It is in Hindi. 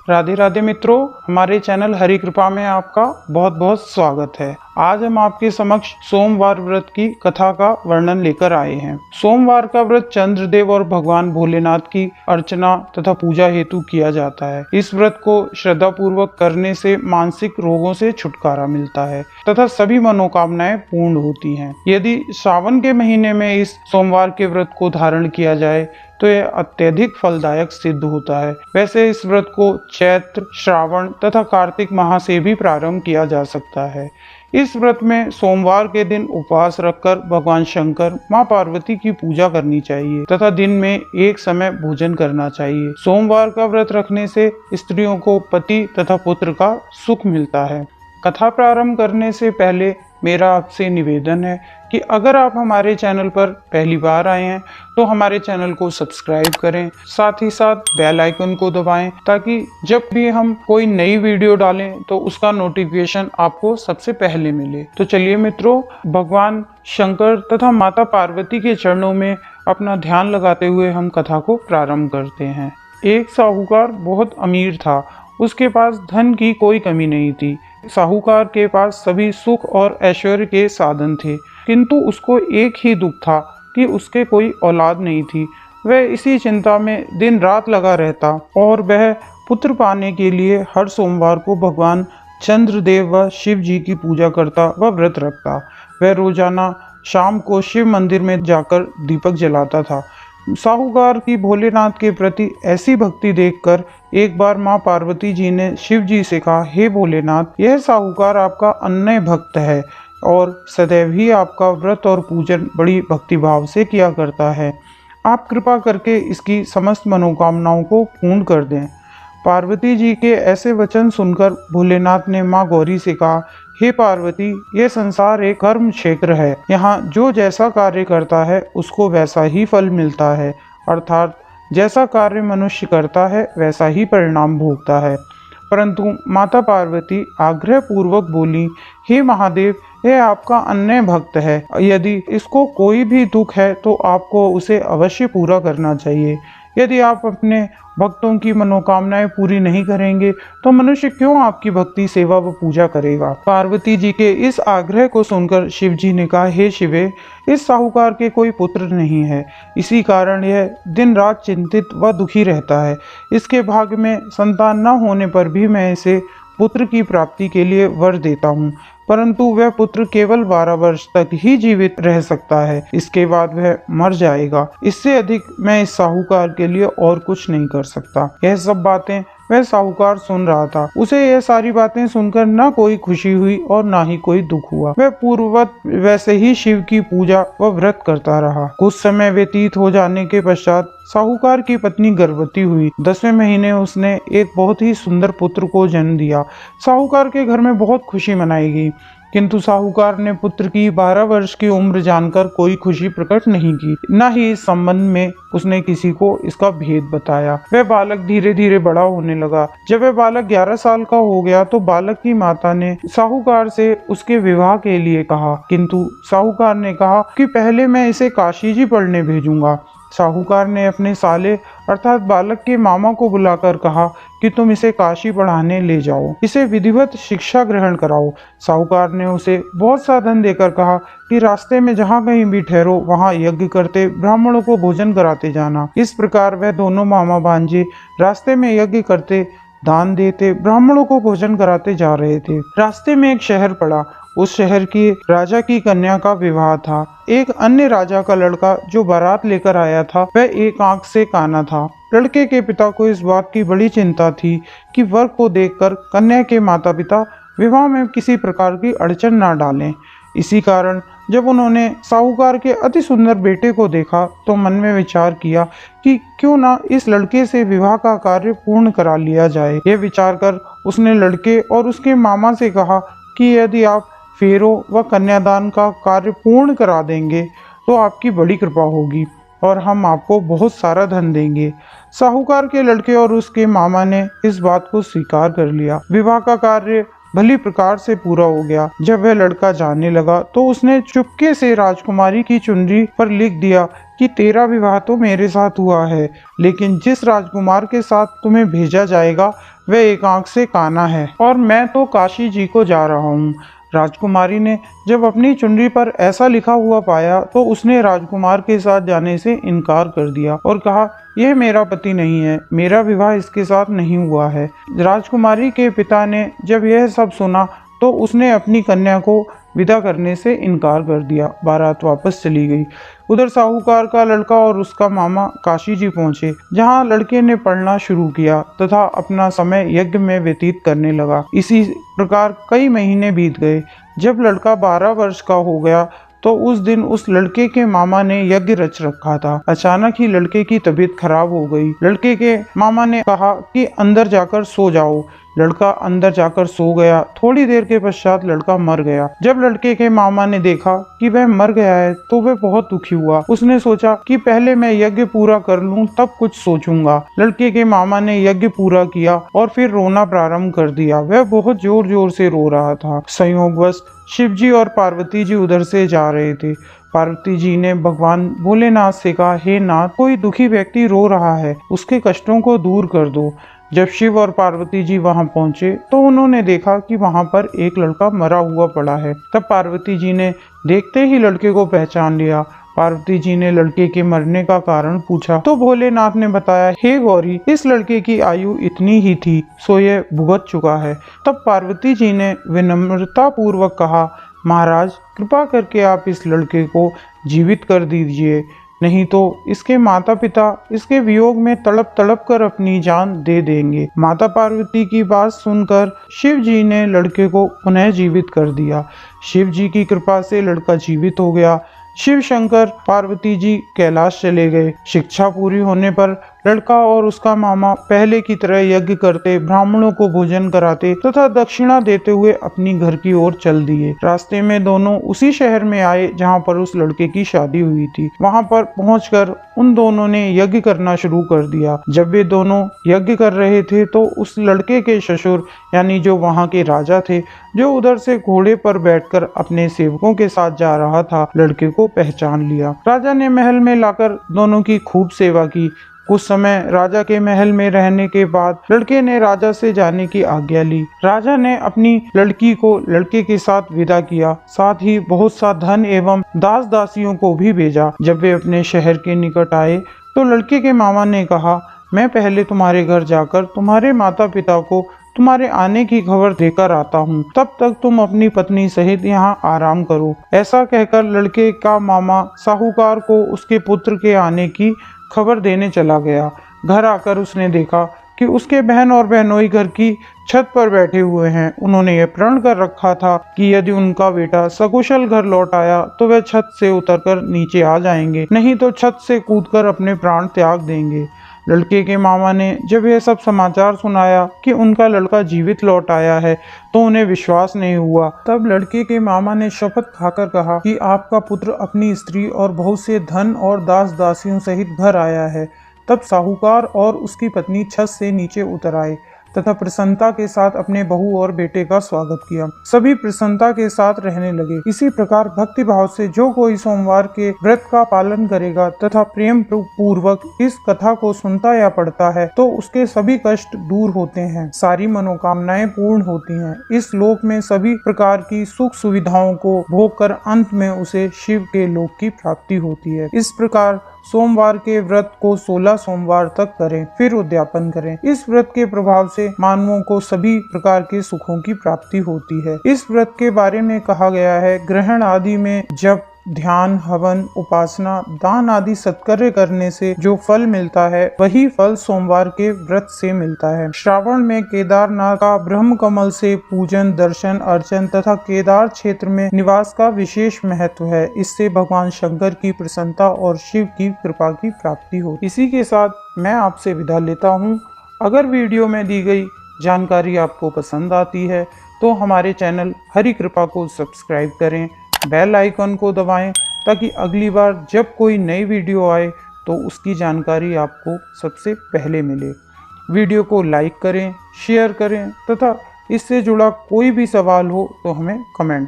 राधे राधे मित्रों, हमारे चैनल हरि कृपा में आपका बहुत बहुत स्वागत है। आज हम आपके समक्ष सोमवार व्रत की कथा का वर्णन लेकर आए हैं। सोमवार का व्रत चंद्रदेव और भगवान भोलेनाथ की अर्चना तथा पूजा हेतु किया जाता है। इस व्रत को श्रद्धा पूर्वक करने से मानसिक रोगों से छुटकारा मिलता है तथा सभी मनोकामनाएं पूर्ण होती हैं। यदि सावन के महीने में इस सोमवार के व्रत को धारण किया जाए तो यह अत्यधिक फलदायक सिद्ध होता है। वैसे इस व्रत को चैत्र, श्रावण तथा कार्तिक माह से भी प्रारंभ किया जा सकता है। इस व्रत में सोमवार के दिन उपवास रखकर भगवान शंकर, मां पार्वती की पूजा करनी चाहिए तथा दिन में एक समय भोजन करना चाहिए। सोमवार का व्रत रखने से स्त्रियों को पति तथा पुत्र का सुख मिलता है। कथा प्रारंभ करने से पहले मेरा आपसे निवेदन है कि अगर आप हमारे चैनल पर पहली बार आए हैं तो हमारे चैनल को सब्सक्राइब करें, साथ ही साथ बेल आइकन को दबाएं ताकि जब भी हम कोई नई वीडियो डालें तो उसका नोटिफिकेशन आपको सबसे पहले मिले। तो चलिए मित्रों, भगवान शंकर तथा माता पार्वती के चरणों में अपना ध्यान लगाते हुए हम कथा को प्रारंभ करते हैं। एक साहूकार बहुत अमीर था। उसके पास धन की कोई कमी नहीं थी। साहूकार के पास सभी सुख और ऐश्वर्य के साधन थे, किंतु उसको एक ही दुख था कि उसके कोई औलाद नहीं थी। वह इसी चिंता में दिन रात लगा रहता और वह पुत्र पाने के लिए हर सोमवार को भगवान चंद्रदेव व शिव जी की पूजा करता व व्रत रखता। वह रोजाना शाम को शिव मंदिर में जाकर दीपक जलाता था। साहूकार की भोलेनाथ के प्रति ऐसी भक्ति देखकर एक बार मां पार्वती जी ने शिव जी से कहा, हे भोलेनाथ, यह साहूकार आपका अन्य भक्त है और सदैव ही आपका व्रत और पूजन बड़ी भक्तिभाव से किया करता है। आप कृपा करके इसकी समस्त मनोकामनाओं को पूर्ण कर दें। पार्वती जी के ऐसे वचन सुनकर भोलेनाथ ने मां गौरी से कहा, हे पार्वती, ये संसार एक कर्म क्षेत्र है। यहाँ जो जैसा कार्य करता है उसको वैसा ही फल मिलता है, अर्थात जैसा कार्य मनुष्य करता है वैसा ही परिणाम भोगता है। परंतु माता पार्वती आग्रह पूर्वक बोली, हे महादेव, यह आपका अन्य भक्त है। यदि इसको कोई भी दुख है तो आपको उसे अवश्य पूरा करना चाहिए। यदि आप अपने भक्तों की मनोकामनाएं पूरी नहीं करेंगे तो मनुष्य क्यों आपकी भक्ति, सेवा व पूजा करेगा। पार्वती जी के इस आग्रह को सुनकर शिव जी ने कहा, हे शिवे, इस साहूकार के कोई पुत्र नहीं है। इसी कारण यह दिन रात चिंतित व दुखी रहता है। इसके भाग्य में संतान न होने पर भी मैं इसे पुत्र की प्राप्ति के लिए वर देता हूँ, परंतु वह पुत्र केवल 12 वर्ष तक ही जीवित रह सकता है। इसके बाद वह मर जाएगा। इससे अधिक मैं इस साहूकार के लिए और कुछ नहीं कर सकता। यह सब बातें वह साहूकार सुन रहा था। उसे यह सारी बातें सुनकर न कोई खुशी हुई और न ही कोई दुख हुआ। वह पूर्ववत वैसे ही शिव की पूजा व व्रत करता रहा। कुछ समय व्यतीत हो जाने के पश्चात साहूकार की पत्नी गर्भवती हुई। 10वें महीने उसने एक बहुत ही सुंदर पुत्र को जन्म दिया। साहूकार के घर में बहुत खुशी मनाई गई, किंतु साहूकार ने पुत्र की 12 वर्ष की उम्र जानकर कोई खुशी प्रकट नहीं की। न ही इस संबंध में उसने किसी को इसका भेद बताया। वह बालक धीरे धीरे बड़ा होने लगा। जब वह बालक 11 साल का हो गया तो बालक की माता ने साहूकार से उसके विवाह के लिए कहा, किंतु साहूकार ने कहा कि पहले मैं इसे काशी जी पढ़ने भेजूंगा। साहूकार ने अपने साले अर्थात बालक के मामा को बुलाकर कहा कि तुम इसे काशी पढ़ाने ले जाओ, इसे विधिवत शिक्षा ग्रहण कराओ। साहूकार ने उसे बहुत सा धन देकर कहा कि रास्ते में जहाँ कहीं भी ठहरो वहाँ यज्ञ करते ब्राह्मणों को भोजन कराते जाना। इस प्रकार वह दोनों मामा भांजे रास्ते में यज्ञ करते, दान देते, ब्राह्मणों को भोजन कराते जा रहे थे। रास्ते में एक शहर पड़ा। उस शहर की राजा की कन्या का विवाह था। एक अन्य राजा का लड़का जो बारात लेकर आया था वह एक आंख से काना था। लड़के के पिता को इस बात की बड़ी चिंता थी कि वर को देखकर कन्या के माता पिता विवाह में किसी प्रकार की अड़चन न डालें। इसी कारण जब उन्होंने साहूकार के अति सुंदर बेटे को देखा तो मन में विचार किया कि क्यों ना इस लड़के से विवाह का कार्य पूर्ण करा लिया जाए। यह विचार कर उसने लड़के और उसके मामा से कहा कि यदि आप फेरों व कन्यादान का कार्य पूर्ण करा देंगे तो आपकी बड़ी कृपा होगी और हम आपको बहुत सारा धन देंगे। साहूकार के लड़के और उसके मामा ने इस बात को स्वीकार कर लिया। विवाह का कार्य भली प्रकार से पूरा हो गया। जब वह लड़का जाने लगा तो उसने चुपके से राजकुमारी की चुनरी पर लिख दिया कि तेरा विवाह तो मेरे साथ हुआ है, लेकिन जिस राजकुमार के साथ तुम्हें भेजा जाएगा वह एक आंख से काना है और मैं तो काशी जी को जा रहा हूँ। राजकुमारी ने जब अपनी चुनरी पर ऐसा लिखा हुआ पाया तो उसने राजकुमार के साथ जाने से इनकार कर दिया और कहा, यह मेरा पति नहीं है, मेरा विवाह इसके साथ नहीं हुआ है। राजकुमारी के पिता ने जब यह सब सुना तो उसने अपनी कन्या को विदा करने से इनकार कर दिया। बारात वापस चली गई। उधर साहूकार का लड़का और उसका मामा काशी जी पहुंचे, जहां लड़के ने पढ़ना शुरू किया तथा अपना समय यज्ञ में व्यतीत करने लगा। इसी प्रकार कई महीने बीत गए। जब लड़का 12 वर्ष का हो गया तो उस दिन उस लड़के के मामा ने यज्ञ रच रखा था। अचानक ही लड़के की तबीयत खराब हो गई। लड़के के मामा ने कहा कि अंदर जाकर सो जाओ। लड़का अंदर जाकर सो गया। थोड़ी देर के पश्चात लड़का मर गया। जब लड़के के मामा ने देखा कि वह मर गया है तो वह बहुत दुखी हुआ। उसने सोचा कि पहले मैं यज्ञ पूरा कर लूं तब कुछ सोचूंगा। लड़के के मामा ने यज्ञ पूरा किया और फिर रोना प्रारंभ कर दिया। वह बहुत जोर जोर से रो रहा था। संयोगवश शिव जी और पार्वती जी उधर से जा रहे थे। पार्वती जी ने भगवान भोलेनाथ से कहा, हे नाथ, कोई दुखी व्यक्ति रो रहा है, उसके कष्टों को दूर कर दो। जब शिव और पार्वती जी वहां पहुंचे तो उन्होंने देखा कि वहां पर एक लड़का मरा हुआ पड़ा है। तब पार्वती जी ने देखते ही लड़के को पहचान लिया। पार्वती जी ने लड़के के मरने का कारण पूछा तो भोलेनाथ ने बताया, हे गौरी, इस लड़के की आयु इतनी ही थी, सो यह भुगत चुका है। तब पार्वती जी ने विनम्रता पूर्वक कहा, महाराज, कृपा करके आप इस लड़के को जीवित कर दीजिए, नहीं तो इसके माता पिता इसके वियोग में तड़प तड़प कर अपनी जान दे देंगे। माता पार्वती की बात सुनकर शिव जी ने लड़के को पुनः जीवित कर दिया। शिव जी की कृपा से लड़का जीवित हो गया। शिव शंकर पार्वती जी कैलाश चले गए। शिक्षा पूरी होने पर लड़का और उसका मामा पहले की तरह यज्ञ करते, ब्राह्मणों को भोजन कराते तथा दक्षिणा देते हुए अपनी घर की ओर चल दिए। रास्ते में दोनों उसी शहर में आए जहां पर उस लड़के की शादी हुई थी। वहां पर पहुंचकर उन दोनों ने यज्ञ करना शुरू कर दिया। जब वे दोनों यज्ञ कर रहे थे तो उस लड़के के ससुर यानी जो वहां के राजा थे, जो उधर से घोड़े पर बैठकर अपने सेवकों के साथ जा रहा था, लड़के को पहचान लिया। राजा ने महल में लाकर दोनों की खूब सेवा की। कुछ समय राजा के महल में रहने के बाद लड़के ने राजा से जाने की आज्ञा ली। राजा ने अपनी लड़की को लड़के के साथ विदा किया, साथ ही बहुत सा धन एवं दास दासियों को भी भेजा। जब वे अपने शहर के निकट आए तो लड़के के मामा ने कहा, मैं पहले तुम्हारे घर जाकर तुम्हारे माता पिता को तुम्हारे आने की खबर देकर आता हूँ, तब तक तुम अपनी पत्नी सहित यहाँ आराम करो। ऐसा कहकर लड़के का मामा साहूकार को उसके पुत्र के आने की खबर देने चला गया। घर आकर उसने देखा कि उसके बहन और बहनोई घर की छत पर बैठे हुए हैं। उन्होंने ये प्रण कर रखा था कि यदि उनका बेटा सकुशल घर लौट आया तो वह छत से उतरकर नीचे आ जाएंगे, नहीं तो छत से कूदकर अपने प्राण त्याग देंगे। लड़के के मामा ने जब यह सब समाचार सुनाया कि उनका लड़का जीवित लौट आया है तो उन्हें विश्वास नहीं हुआ। तब लड़के के मामा ने शपथ खाकर कहा कि आपका पुत्र अपनी स्त्री और बहुत से धन और दास दासियों सहित घर आया है। तब साहूकार और उसकी पत्नी छत से नीचे उतर आए तथा प्रसन्नता के साथ अपने बहू और बेटे का स्वागत किया। सभी प्रसन्नता के साथ रहने लगे। इसी प्रकार भक्ति भाव से जो कोई सोमवार के व्रत का पालन करेगा तथा प्रेम पूर्वक इस कथा को सुनता या पढ़ता है तो उसके सभी कष्ट दूर होते हैं, सारी मनोकामनाएं पूर्ण होती हैं। इस लोक में सभी प्रकार की सुख सुविधाओं को भोग कर अंत में उसे शिव के लोक की प्राप्ति होती है। इस प्रकार सोमवार के व्रत को 16 सोमवार तक करें, फिर उद्यापन करें। इस व्रत के प्रभाव से मानवों को सभी प्रकार के सुखों की प्राप्ति होती है। इस व्रत के बारे में कहा गया है, ग्रहण आदि में जब ध्यान, हवन, उपासना, दान आदि सत्कर्य करने से जो फल मिलता है वही फल सोमवार के व्रत से मिलता है। श्रावण में केदारनाथ का ब्रह्म कमल से पूजन, दर्शन, अर्चन तथा केदार क्षेत्र में निवास का विशेष महत्व है। इससे भगवान शंकर की प्रसन्नता और शिव की कृपा की प्राप्ति हो। इसी के साथ मैं आपसे विदा लेता हूँ। अगर वीडियो में दी गई जानकारी आपको पसंद आती है तो हमारे चैनल हरि कृपा को सब्सक्राइब करें, बेल आइकन को दबाएं ताकि अगली बार जब कोई नई वीडियो आए तो उसकी जानकारी आपको सबसे पहले मिले। वीडियो को लाइक करें, शेयर करें तथा इससे जुड़ा कोई भी सवाल हो तो हमें कमेंट